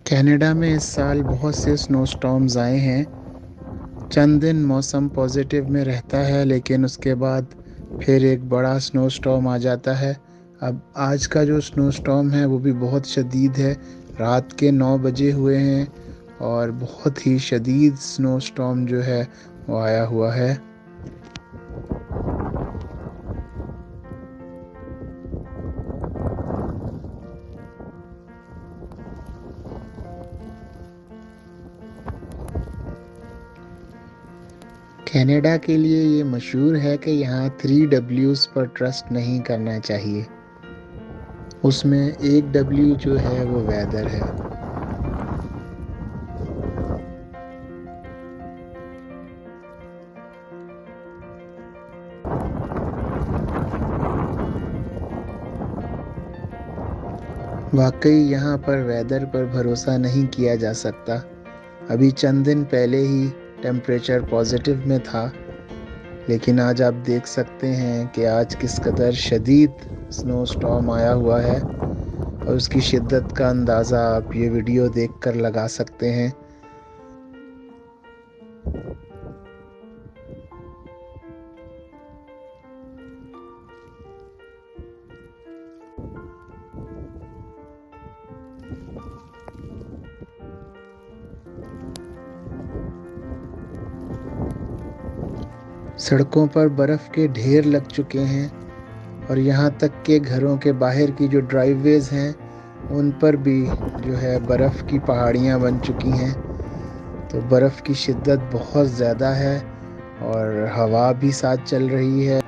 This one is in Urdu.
کینیڈا میں اس سال بہت سے سنو سٹارمز آئے ہیں۔ چند دن موسم پازیٹیو میں رہتا ہے لیکن اس کے بعد پھر ایک بڑا سنو سٹارم آ جاتا ہے۔ اب آج کا جو سنو سٹارم ہے وہ بھی بہت شدید ہے۔ رات کے 9 بجے ہوئے ہیں اور بہت ہی شدید سنو سٹارم جو ہے وہ آیا ہوا ہے۔ کینیڈا کے لیے یہ مشہور ہے کہ یہاں 3 Ws پر ٹرسٹ نہیں کرنا چاہیے۔ اس میں ایک W جو ہے وہ ویدر ہے۔ واقعی یہاں پر ویدر پر بھروسہ نہیں کیا جا سکتا۔ ابھی چند دن پہلے ہی ٹیمپریچر پازیٹیو میں تھا، لیکن آج آپ دیکھ سکتے ہیں کہ آج کس قدر شدید سنو سٹارم آیا ہوا ہے، اور اس کی شدت کا اندازہ آپ یہ ویڈیو دیکھ کر لگا سکتے ہیں۔ سڑکوں پر برف کے ڈھیر لگ چکے ہیں، اور یہاں تک کہ گھروں کے باہر کی جو ڈرائیو ویز ہیں ان پر بھی جو ہے برف کی پہاڑیاں بن چکی ہیں۔ تو برف کی شدت بہت زیادہ ہے اور ہوا بھی ساتھ چل رہی ہے۔